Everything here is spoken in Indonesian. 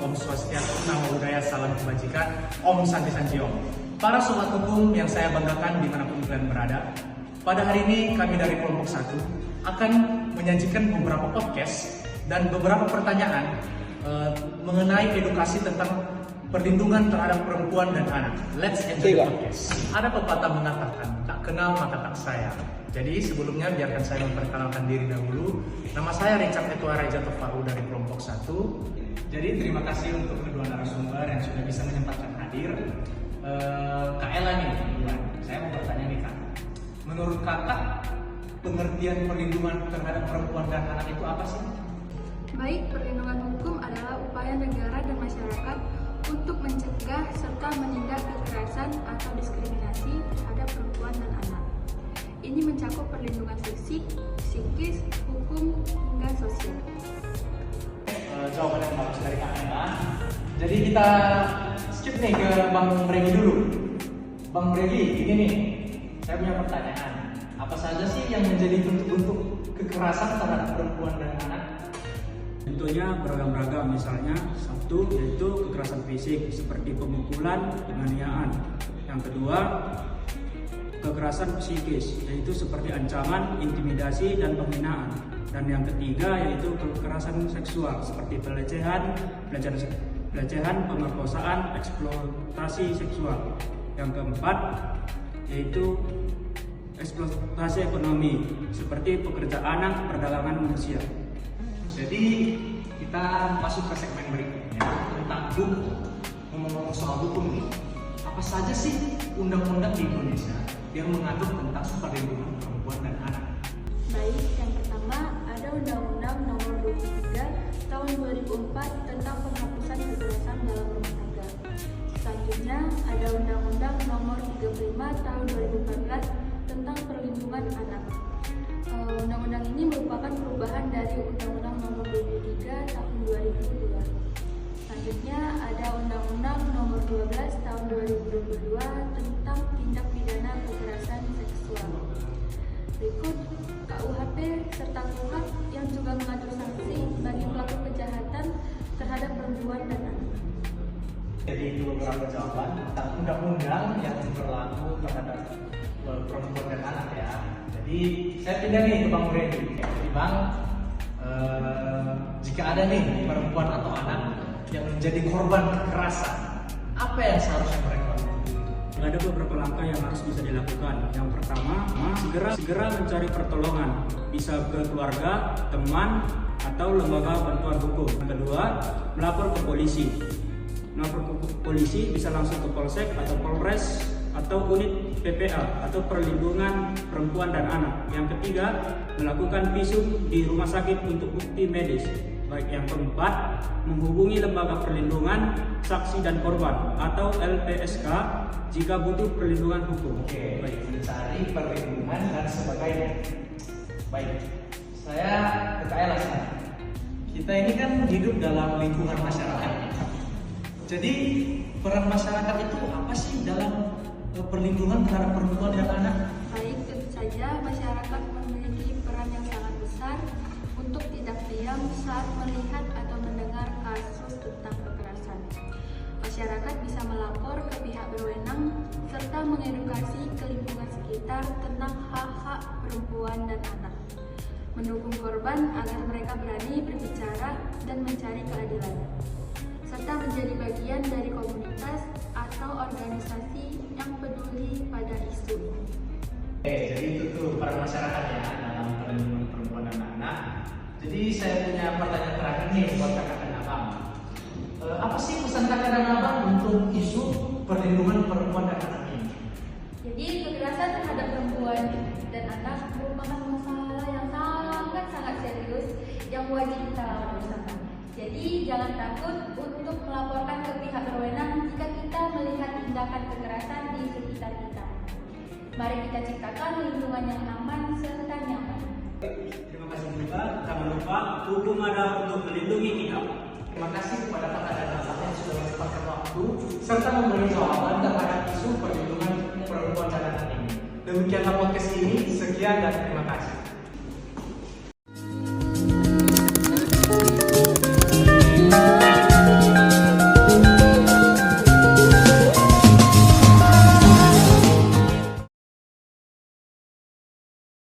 Om Swastiastu, Namo Buddhaya, Salam Kebajikan, Om Santi Santi Om. Para sobat hukum yang saya banggakan dimanapun kalian berada, pada hari ini kami dari kelompok 1 akan menyajikan beberapa podcast dan beberapa pertanyaan mengenai edukasi tentang perlindungan terhadap perempuan dan anak. Let's enjoy the podcast. Ada pepatah mengatakan, tak kenal maka tak sayang. Jadi sebelumnya biarkan saya memperkenalkan diri dahulu. Nama saya Richard Etua Reja Tofau dari kelompok 1. Jadi terima kasih untuk kedua narasumber yang sudah bisa menyempatkan hadir. Kak Ella nih, saya mau bertanya nih Kak. Menurut Kakak, pengertian perlindungan terhadap perempuan dan anak itu apa sih? Baik, perlindungan hukum adalah upaya negara dan masyarakat untuk mencegah serta menindak kekerasan atau diskriminasi terhadap perempuan dan anak. Ini mencakup perlindungan fisik, psikis, hukum, hingga sosial. Jawaban yang bagus dari Kak Ella. Jadi kita skip nih ke Bang Bregi dulu. Bang Bregi, ini nih, saya punya pertanyaan. Apa saja sih yang menjadi bentuk-bentuk kekerasan terhadap perempuan dan anak? Tentunya beragam-ragam, misalnya satu yaitu kekerasan fisik seperti pemukulan, penganiayaan. Yang kedua, kekerasan psikis yaitu seperti ancaman, intimidasi, dan penghinaan. Dan yang ketiga yaitu kekerasan seksual seperti pelecehan, pemerkosaan, eksploitasi seksual. Yang keempat yaitu eksploitasi ekonomi seperti pekerja anak, perdagangan manusia. Jadi kita masuk ke segmen berikutnya tentang hukum. Ngomong-ngomong soal hukum nih, apa saja sih undang-undang di Indonesia yang mengatur tentang perlindungan perempuan dan anak? Baik, yang pertama ada Undang-Undang Nomor 23 Tahun 2004 tentang penghapusan kekerasan dalam rumah tangga. Selanjutnya ada Undang-Undang Nomor 35 Tahun 2014 tentang perlindungan anak. Undang-undang ini merupakan perubahan dari Undang-Undang Nomor 23 Tahun 2002. Selanjutnya ada Undang-Undang Nomor 12 Tahun 2022 tentang tindak pidana kekerasan seksual. Berikut KUHP serta KUHP yang juga mengatur sanksi bagi pelaku kejahatan terhadap perempuan dan anak. Jadi itu beberapa jawaban tentang undang-undang yang berlaku terhadap perempuan dan anak ya. Jadi saya pindah nih ke Bang Bregi. Jadi Bang, jika ada nih perempuan atau anak yang menjadi korban kekerasan, apa yang seharusnya mereka lakukan? Ada beberapa langkah yang harus bisa dilakukan. Yang pertama, segera mencari pertolongan, bisa ke keluarga, teman, atau lembaga bantuan hukum. Yang kedua, melapor ke polisi. Melapor ke polisi bisa langsung ke Polsek atau Polres atau unit PPA atau perlindungan perempuan dan anak. Yang ketiga, melakukan visum di rumah sakit untuk bukti medis. Baik, yang keempat, menghubungi lembaga perlindungan saksi dan korban atau LPSK jika butuh perlindungan hukum. Oke, baik, mencari perlindungan dan sebagainya. Baik, saya ke Kak Ella sekarang. Kita ini kan hidup dalam lingkungan masyarakat. Jadi peran masyarakat itu apa sih dalam perlindungan terhadap perempuan dan anak? Baik, tentu saja masyarakat memiliki peran yang sangat besar untuk tidak diam saat melihat atau mendengar kasus tentang kekerasan. Masyarakat bisa melapor ke pihak berwenang serta mengedukasi ke lingkungan sekitar tentang hak-hak perempuan dan anak. Mendukung korban agar mereka berani berbicara dan mencari keadilan, serta menjadi bagian dari komunitas atau organisasi yang peduli pada isu ini. Jadi itu tuh peran masyarakat ya dalam perlindungan perempuan dan anak. Jadi saya punya pertanyaan terakhir nih buat kakak dan abang. Apa sih pesan kakak dan abang untuk isu perlindungan perempuan dan anak ini? Jadi kekerasan terhadap perempuan dan anak merupakan masalah yang sangat serius yang wajib kita lawan bersama. Jadi jangan takut untuk melaporkan ke pihak berwenang jika kita melihat tindakan kekerasan di sekitar kita. Mari kita ciptakan lingkungan yang aman serta nyaman. Terima kasih juga. Jangan lupa hukum ada untuk melindungi kita. Terima kasih kepada kakak dan abang yang sudah menyempatkan waktu serta memberi jawaban terhadap isu perlindungan perempuan dan anak ini. Demikianlah podcast ini. Sekian dan terima kasih.